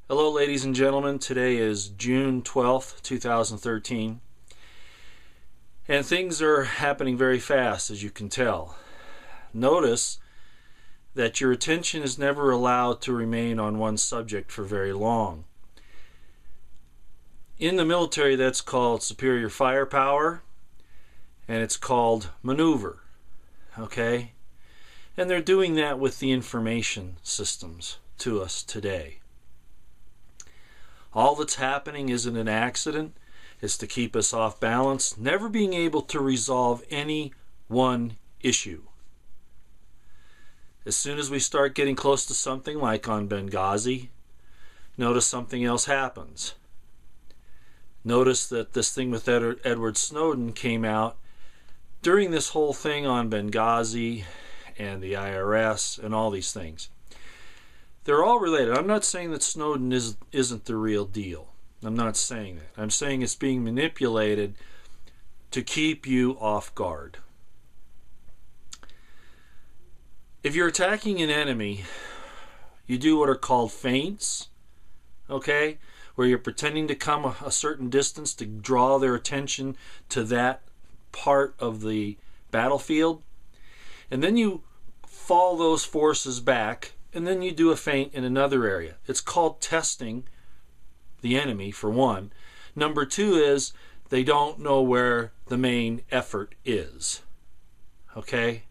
Hello ladies and gentlemen, today is June 12th, 2013, and things are happening very fast, as you can tell. Notice that your attention is never allowed to remain on one subject for very long. In the military, that's called superior firepower, and it's called maneuver, okay? And they're doing that with the information systems to us today. All that's happening isn't an accident. It's to keep us off balance, never being able to resolve any one issue. As soon as we start getting close to something like on Benghazi, notice something else happens. Notice that this thing with Edward Snowden came out during this whole thing on Benghazi and the IRS and all these things. They're all related. I'm not saying that Snowden isn't the real deal. I'm not saying that. I'm saying it's being manipulated to keep you off guard. If you're attacking an enemy, you do what are called feints, okay? Where you're pretending to come a certain distance to draw their attention to that part of the battlefield. And then you fall those forces back, and then you do a feint in another area. It's called testing the enemy, for one. Number two is they don't know where the main effort is. Okay?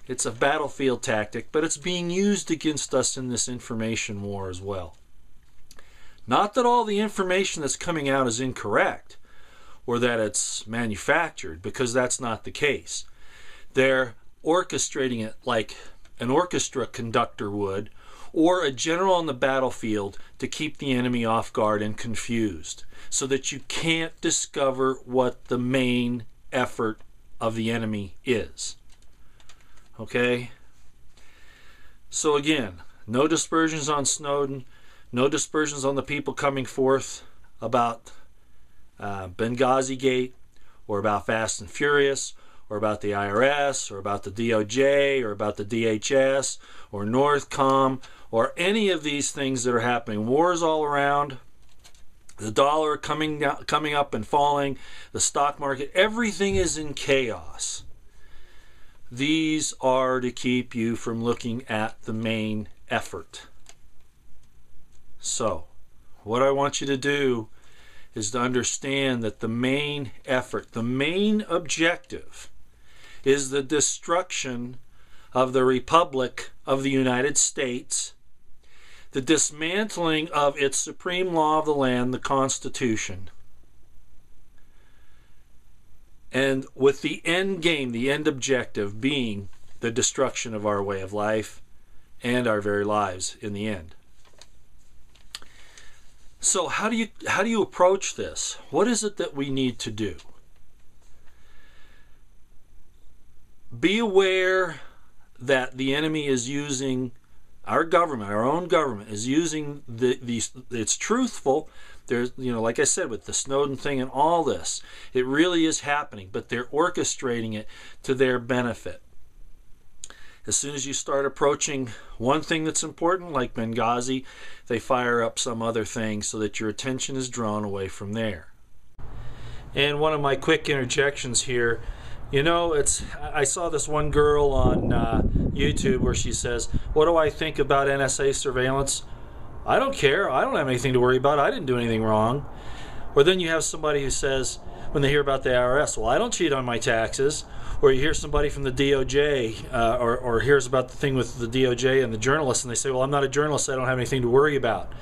It's a battlefield tactic, but it's being used against us in this information war as well. Not that all the information that's coming out is incorrect or that it's manufactured, because that's not the case. They're orchestrating it like an orchestra conductor would, or a general on the battlefield, to keep the enemy off guard and confused, so that you can't discover what the main effort of the enemy is. Okay? So again, no dispersions on Snowden, no dispersions on the people coming forth about Benghazi Gate, or about Fast and Furious, or about the IRS, or about the DOJ, or about the DHS, or Northcom, or any of these things that are happening. Wars all around, the dollar coming up and falling, the stock market, everything is in chaos. These are to keep you from looking at the main effort. So, what I want you to do is to understand that the main effort, the main objective, is the destruction of the Republic of the United States, the dismantling of its supreme law of the land, the Constitution, and with the end game, the end objective being the destruction of our way of life and our very lives in the end. So how do you approach this? What is it that we need to do? Be aware that the enemy is using our government, our own government is using these. It's truthful. There's, like I said, with the Snowden thing and all this, it really is happening, but they're orchestrating it to their benefit. As soon as you start approaching one thing that's important, like Benghazi, they fire up some other thing so that your attention is drawn away from there. And one of my quick interjections here, I saw this one girl on YouTube where she says, "What do I think about NSA surveillance? I don't care. I don't have anything to worry about. I didn't do anything wrong." Or then you have somebody who says, when they hear about the IRS, "Well, I don't cheat on my taxes." Or you hear somebody from the DOJ or hears about the thing with the DOJ and the journalists, and they say, "Well, I'm not a journalist. I don't have anything to worry about."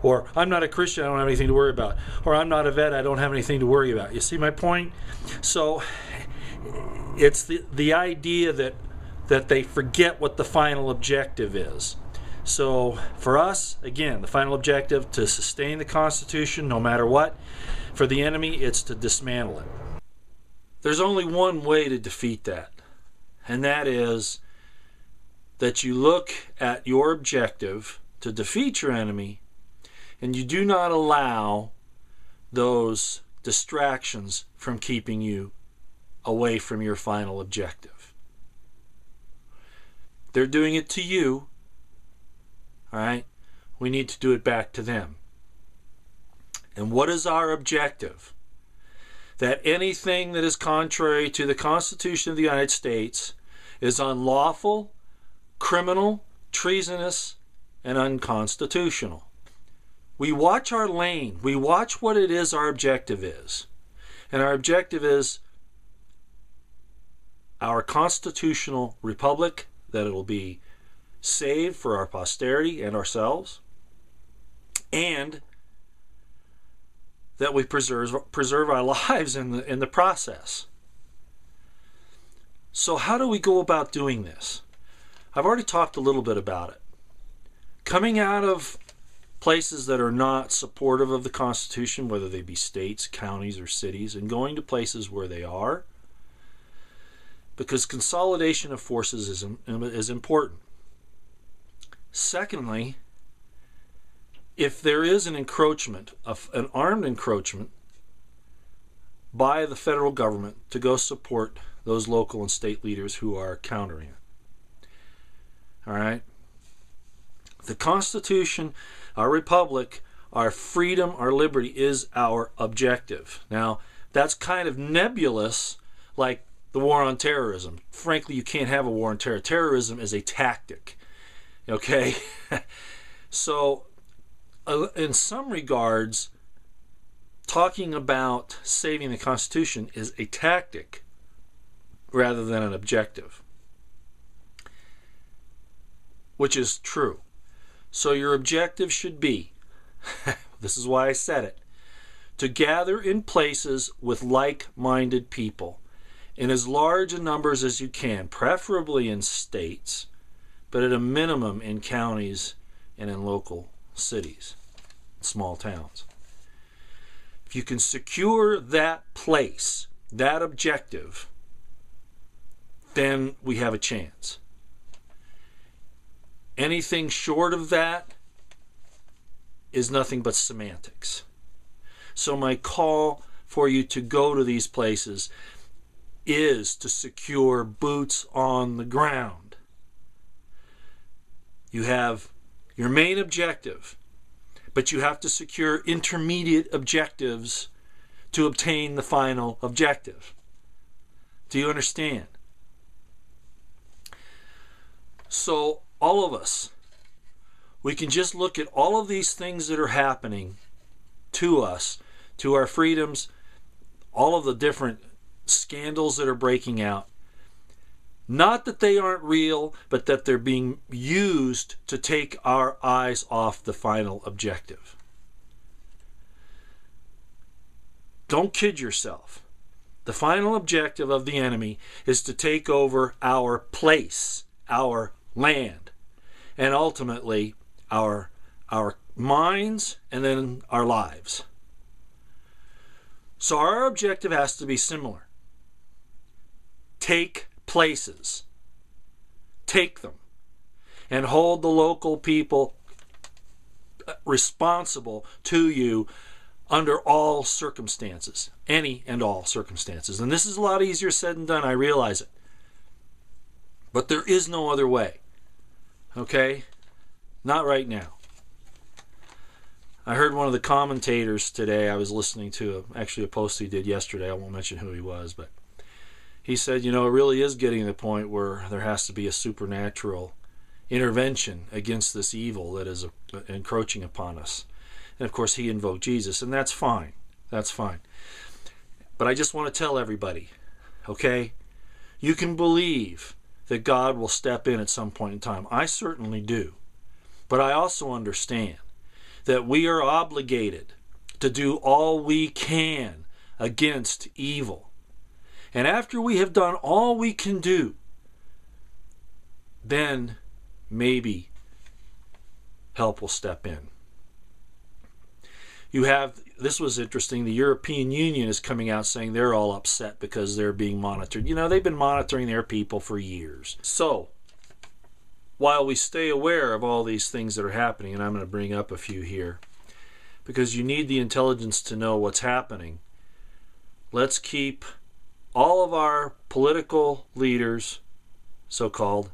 Or, "I'm not a Christian. I don't have anything to worry about." Or, "I'm not a vet. I don't have anything to worry about." You see my point? So it's the idea that they forget what the final objective is. So for us, again, the final objective, to sustain the Constitution no matter what. For the enemy, it's to dismantle it. There's only one way to defeat that, and that is that you look at your objective to defeat your enemy, and you do not allow those distractions from keeping you away from your final objective. They're doing it to you, all right? we need to do it back to them. And what is our objective? That anything that is contrary to the Constitution of the United States is unlawful, criminal, treasonous, and unconstitutional. We watch our lane. We watch what it is our objective is. And our objective is our constitutional republic, that it'll be saved for our posterity and ourselves, and that we preserve our lives in the process. So how do we go about doing this? I've already talked a little bit about it. Coming out of places that are not supportive of the Constitution, whether they be states, counties, or cities, and going to places where they are, because consolidation of forces is important. Secondly, if there is an encroachment, an armed encroachment by the federal government to go support those local and state leaders who are countering it. All right? The Constitution, our republic, our freedom, our liberty is our objective. Now, that's kind of nebulous, like the war on terrorism. Frankly, you can't have a war on terror. Terrorism is a tactic. Okay? So, in some regards, talking about saving the Constitution is a tactic rather than an objective, which is true. So your objective should be, this is why I said it, to gather in places with like-minded people in as large a numbers as you can, preferably in states, but at a minimum in counties and in local cities, small towns. If you can secure that place, that objective, then we have a chance. Anything short of that is nothing but semantics. So my call for you to go to these places is to secure boots on the ground. You have your main objective, but you have to secure intermediate objectives to obtain the final objective. Do you understand? So all of us, we can just look at all of these things that are happening to us, to our freedoms, all of the different scandals that are breaking out. Not that they aren't real, but that they're being used to take our eyes off the final objective. Don't kid yourself. The final objective of the enemy is to take over our place, our land, and ultimately our minds and then our lives. So our objective has to be similar. Take places. Take them. And hold the local people responsible to you under all circumstances. Any and all circumstances. And this is a lot easier said than done, I realize it. But there is no other way. Okay? Not right now. I heard one of the commentators today, I was listening to actually a post he did yesterday, I won't mention who he was, but he said, it really is getting to the point where there has to be a supernatural intervention against this evil that is encroaching upon us. And of course he invoked Jesus, and that's fine. That's fine. But I just want to tell everybody, okay, you can believe that God will step in at some point in time. I certainly do. But I also understand that we are obligated to do all we can against evil. And after we have done all we can do, then maybe help will step in. This was interesting, the European Union is coming out saying they're all upset because they're being monitored. They've been monitoring their people for years. So, while we stay aware of all these things that are happening, and I'm going to bring up a few here, because you need the intelligence to know what's happening, let's keep all of our political leaders, so-called,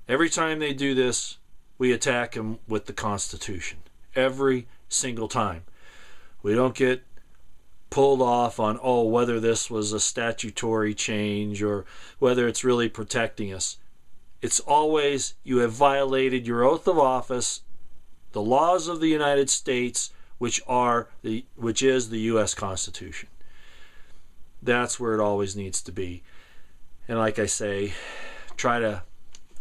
every time they do this, we attack him with the Constitution. Every single time. We don't get pulled off on, whether this was a statutory change or whether it's really protecting us. It's always, you have violated your oath of office, the laws of the United States, which is the U.S. Constitution. That's where it always needs to be. And like I say, try to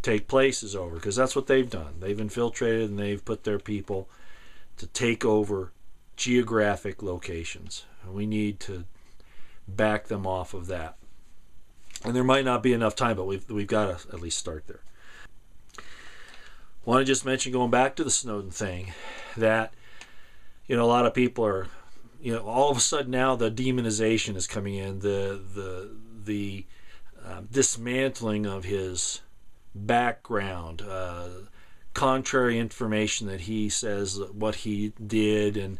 take places over, because that's what they've done. They've infiltrated and they've put their people to take over geographic locations. And we need to back them off of that. And there might not be enough time, but we've got to at least start there. Want to just mention, going back to the Snowden thing, that a lot of people are, all of a sudden now the demonization is coming in, the dismantling of his background, contrary information that he says what he did and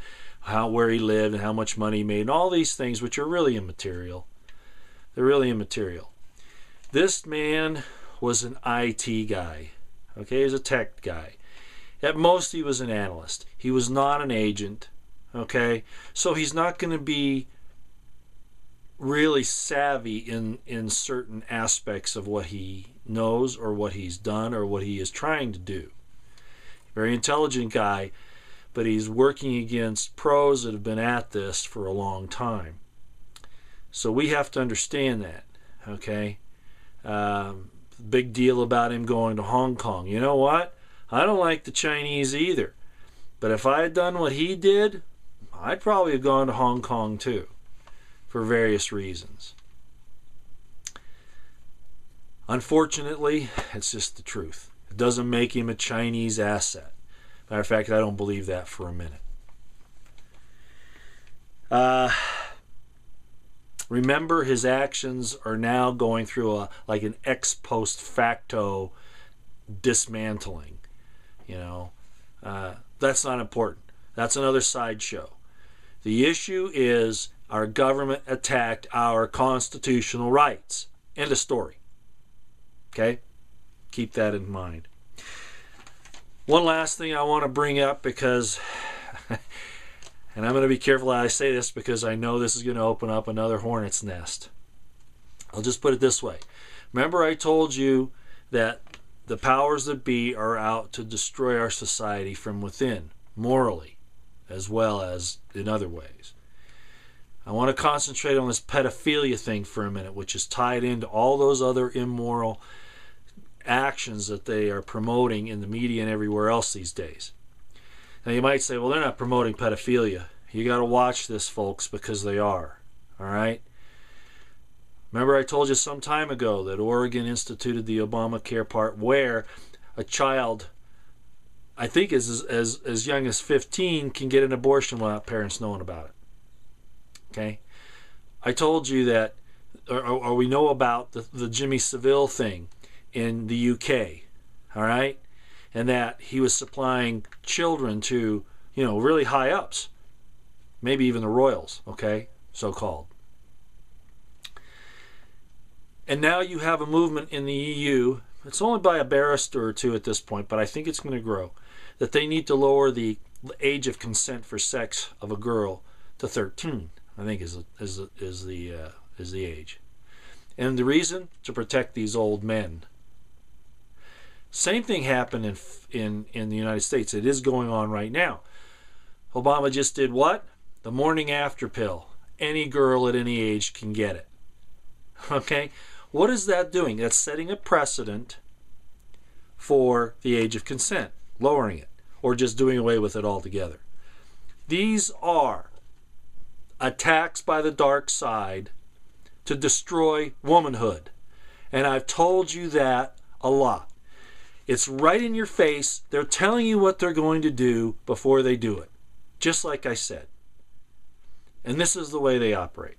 where he lived and how much money he made, and all these things which are really immaterial. They're really immaterial. This man was an IT guy. Okay, he was a tech guy. At most, he was an analyst. He was not an agent. Okay, so he's not going to be really savvy in certain aspects of what he knows or what he's done or what he is trying to do. Very intelligent guy, but he's working against pros that have been at this for a long time. So we have to understand that. Okay. Big deal about him going to Hong Kong. You know what? I don't like the Chinese either. But if I had done what he did, I'd probably have gone to Hong Kong too, for various reasons. Unfortunately, it's just the truth. It doesn't make him a Chinese asset. Matter of fact, I don't believe that for a minute. Remember, his actions are now going through an ex post facto dismantling. That's not important. That's another sideshow. The issue is our government attacked our constitutional rights. End of story. Okay? Keep that in mind. One last thing I want to bring up, because and I'm going to be careful how I say this, because I know this is going to open up another hornet's nest. I'll just put it this way. Remember, I told you that the powers that be are out to destroy our society from within, morally, as well as in other ways. I want to concentrate on this pedophilia thing for a minute, which is tied into all those other immoral actions that they are promoting in the media and everywhere else these days. Now you might say, well, they're not promoting pedophilia. You got to watch this, folks, because they are. All right? Remember, I told you some time ago that Oregon instituted the Obamacare part, where a child, I think as young as 15, can get an abortion without parents knowing about it. Okay? I told you that, or we know about the Jimmy Savile thing in the UK. All right? And that he was supplying children to, really high ups. Maybe even the royals, okay? So-called. And now you have a movement in the EU. It's only by a barrister or two at this point, but I think it's going to grow. That they need to lower the age of consent for sex of a girl to 13, I think is the age. And the reason? To protect these old men. Same thing happened in the United States. It is going on right now. Obama just did what? The morning after pill. Any girl at any age can get it. Okay? What is that doing? That's setting a precedent for the age of consent, lowering it, or just doing away with it altogether. These are attacks by the dark side to destroy womanhood. And I've told you that a lot. It's right in your face. They're telling you what they're going to do before they do it. Just like I said. And this is the way they operate.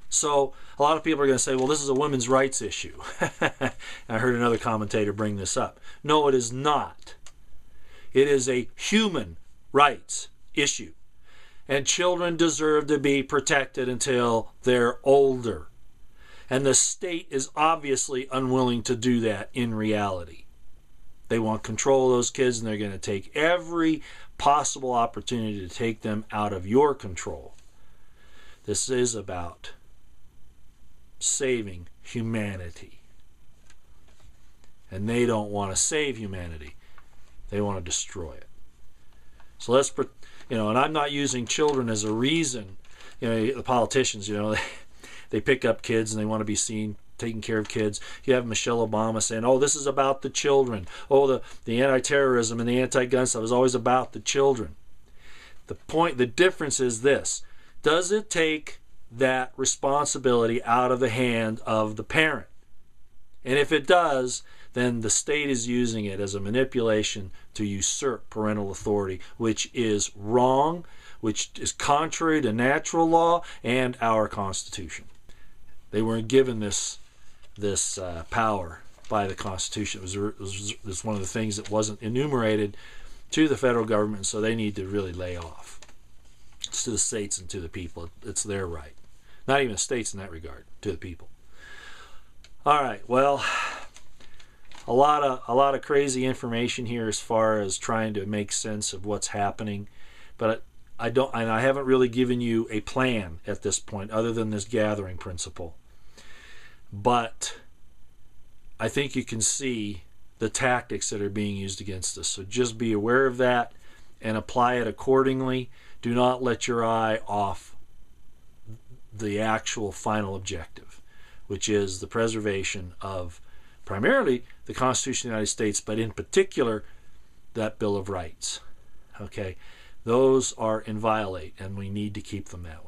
So a lot of people are going to say, well, this is a women's rights issue. I heard another commentator bring this up. No, it is not. It is a human rights issue. And children deserve to be protected until they're older. And the state is obviously unwilling to do that in reality. They want control of those kids, and they're going to take every possible opportunity to take them out of your control. This is about saving humanity. And they don't want to save humanity. They want to destroy it. So let's, and I'm not using children as a reason. The politicians, they pick up kids and they want to be seen taking care of kids. You have Michelle Obama saying, oh, this is about the children. Oh, the anti-terrorism and the anti-gun stuff is always about the children. The difference is this. Does it take that responsibility out of the hand of the parent? And if it does, then the state is using it as a manipulation to usurp parental authority, which is wrong, which is contrary to natural law and our Constitution. They weren't given this power by the Constitution. It was one of the things that wasn't enumerated to the federal government, so they need to really lay off. It's to the states and to the people. It's their right. Not even the states in that regard, to the people. All right, well, a lot of crazy information here as far as trying to make sense of what's happening, but I haven't really given you a plan at this point other than this gathering principle. But I think you can see the tactics that are being used against us. So just be aware of that and apply it accordingly. Do not let your eye off the actual final objective, which is the preservation of primarily the Constitution of the United States, but in particular that Bill of Rights. Okay, those are inviolate, and we need to keep them that way.